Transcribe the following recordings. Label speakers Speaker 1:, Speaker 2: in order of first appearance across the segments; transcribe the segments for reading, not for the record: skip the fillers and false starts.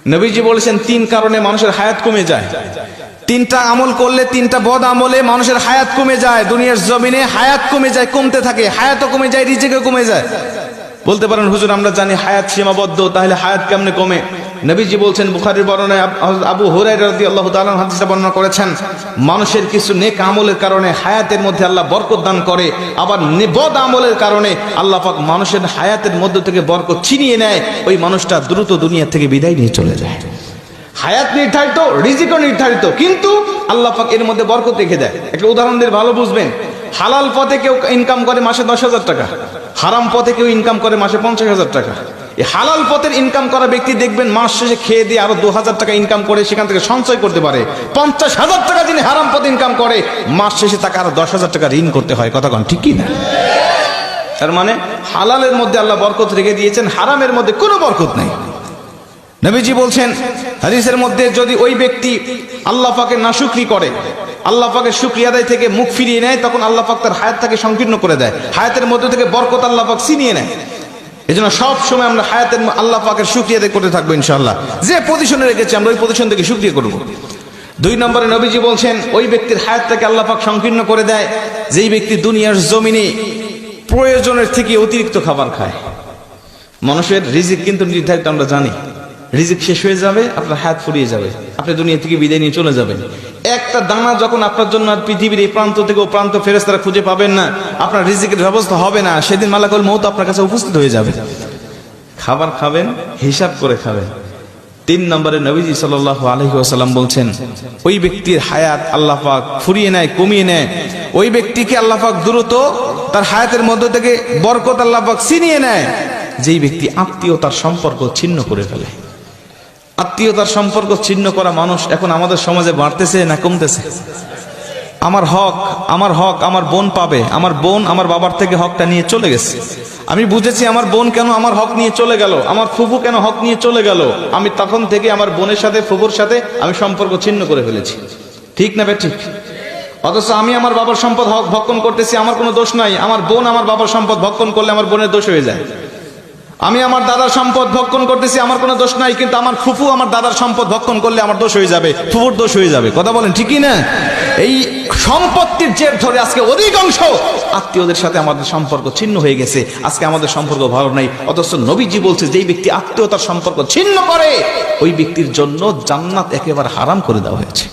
Speaker 1: নবীজি বলেছেন তিন কারণে মানুষের হায়াত কমে যায়। তিনটা আমল করলে, তিনটা বদ আমলে মানুষের হায়াত কমে যায়। দুনিয়ার জমিনে হায়াত কমে যায়, কমতে থাকে, হায়াতও কমে যায়, রিজিকও কমে যায়। বলতে পারেন হুজুর আমরা জানি হায়াত সীমাবদ্ধ, তাহলে হায়াত কেমনে কমে? নবীজি বলছেন, বুখারীর বর্ণনায় আবু হুরায়রা রাদিয়াল্লাহু তাআলা হাদিসটা বর্ণনা করেছেন, মানুষের কিছু নেক আমলের কারণে হায়াতের মধ্যে আল্লাহ বরকত দান করে, আবার বদ আমলের কারণে আল্লাহ পাক মানুষের হায়াতের মধ্য থেকে বরকত ছিনিয়ে নেয়, ওই মানুষটা দ্রুত দুনিয়া থেকে বিদায় নিয়ে চলে যায়। হায়াত নির্ধারিত, রিজিকও নির্ধারিত, কিন্তু আল্লাহ পাক এর মধ্যে বরকত রেখে দেয়। একটা উদাহরণ দিয়ে ভালো বুঝবেন। হালাল পথে কেউ ইনকাম করে মাসে 10,000 টাকা, হারাম পথে কেউ ইনকাম করে মাসে 50,000 টাকা। এই হালাল পথের ইনকাম করা ব্যক্তি দেখবেন মাস শেষে খেয়ে দিয়ে আরো 2,000 টাকা ইনকাম করে সেখান থেকে সঞ্চয় করতে পারে। 50,000 টাকা যিনি হারাম পথে ইনকাম করে, মাস শেষে তাকে আরো 10,000 টাকা ঋণ করতে হয়। কথা কন ঠিক কি না? তার মানে হালালের মধ্যে আল্লাহ বরকত রেখে দিয়েছেন, হারামের মধ্যে কোনো বরকত নেই। নবীজি বলছেন হাদিসের মধ্যে, যদি ওই ব্যক্তি আল্লাহ পাকের নাশুকরি করে, আল্লাহ পাকের শুকরিয়া আদায় থেকে মুখ ফিরিয়ে নেয়, তখন আল্লাহ পাক তার হায়াতটাকে সংকীর্ণ করে দেয়, হায়াতের মধ্যে থেকে বরকত আল্লাহ পাক ছিনিয়ে নেয়। এজন্য সব সময় আমরা হায়াতের আল্লাহ পাকের শুকরিয়া আদায় করতে থাকবো ইনশাআল্লাহ। যে পজিশনে রেখেছি আমরা ওই পজিশন থেকে শুকরিয়া করব। 2 নম্বরে নবীজি বলছেন, ওই ব্যক্তির হায়াতটাকে আল্লাহ পাক সংকীর্ণ করে দেয় যেই ব্যক্তি দুনিয়ার জমিনে প্রয়োজনের থেকে অতিরিক্ত খাবার খায়। মানুষের রিজিক কিন্তু নির্ধারিত, আমরা জানি। রিজিক শেষ হয়ে যাবে, আপনার হায়াত ফুরিয়ে যাবে, আপনি দুনিয়া থেকে বিদায় নিয়ে চলে যাবেন। একটা দানা যখন আপনার জন্য পৃথিবীর এই প্রান্ত থেকে ও প্রান্ত ফেরেশতারা খুঁজে পাবেন না, আপনার রিজিকের ব্যবস্থা হবে না, সেদিন মালাকুল মউত আপনার কাছে উপস্থিত হয়ে যাবে। খাবার খাবেন, হিসাব করে খাবেন। 3 নম্বরে নবীজি সাল্লাল্লাহু আলাইহি ওয়াসাল্লাম বলছেন, ওই ব্যক্তির হায়াত আল্লাহ পাক ফুরিয়ে নেয়, কমিয়ে নেয়। ওই ব্যক্তিকে আল্লাহ পাক দ্রুত তার হায়াতের মধ্য থেকে বরকত আল্লাহ পাক ছিনিয়ে নেয় যেই ব্যক্তি আত্মীয়তার সম্পর্ক ছিন্ন করে ফেলে। আত্মীয়তার সম্পর্ক ছিন্ন করা মানুষ এখন আমাদের সমাজে বাড়তেছে না কমতেছে? আমার হক আমার বোন পাবে, আমার বোন আমার বাবার থেকে হকটা নিয়ে চলে গেছে। আমি বুঝেছি আমার বোন কেন আমার হক নিয়ে চলে গেল, আমার ফুফু কেন হক নিয়ে চলে গেল। আমি তখন থেকে আমার বোনের সাথে, ফুফুর সাথে আমি সম্পর্ক ছিন্ন করে ফেলেছি। ঠিক না বে ঠিক? অথচ আমি আমার বাবার সম্পদ হক ভক্ষণ করতেছি, আমার কোনো দোষ নাই। আমার বোন আমার বাবার সম্পদ ভক্ষণ করলে আমার বোনের দোষ হয়ে যায়। আমি আমার দাদার সম্পদ ভক্ষণ করতেছি, আমার কোনো দোষ নাই, কিন্তু আমার ফুফু আমার দাদার সম্পদ ভক্ষণ করলে আমার দোষ হয়ে যাবে, ফুফুর দোষ হয়ে যাবে। কথা বলেন ঠিক কি না? এই সম্পত্তির জের ধরে আজকে অধিকাংশ আত্মীয়দের সাথে আমাদের সম্পর্ক ছিন্ন হয়ে গেছে। আজকে আমাদের সম্পর্ক ভালো নাই। অথচ নবীজি বলছে, যেই ব্যক্তি আত্মীয়তার সম্পর্ক ছিন্ন করে, ওই ব্যক্তির জন্য জান্নাত একেবারে হারাম করে দেওয়া হয়েছে।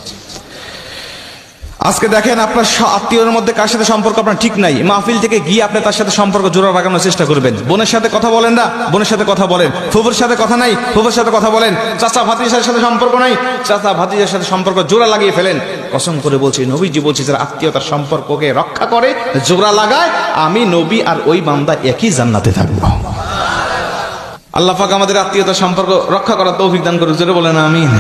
Speaker 1: আজকে দেখেন, আপনার আত্মীয়র মধ্যে কার সাথে সম্পর্ক আপনার ঠিক নাই, মাহফিল থেকে গিয়ে আপনি তার সাথে সম্পর্ক জোড়া লাগানোর চেষ্টা করবেন। বোনের সাথে কথা বলেন না, বোনের সাথে কথা বলেন। ফুফুর সাথে কথা নাই, ফুফুর সাথে কথা বলেন। চাচা ভাতিজার সাথে সম্পর্ক নাই, চাচা ভাতিজার সাথে সম্পর্ক জোড়া লাগিয়ে ফেলেন। কসম করে বলছি, নবীজি বলছে, যারা আত্মীয়তার সম্পর্ককে রক্ষা করে, জোড়া লাগায়, আমি নবী আর ওই বান্দা একই জান্নাতে থাকবো। আল্লাহ পাক আমাদের আত্মীয়তার সম্পর্ক রক্ষা করার তৌফিক দান করুক। জোরে বলেন আমিন।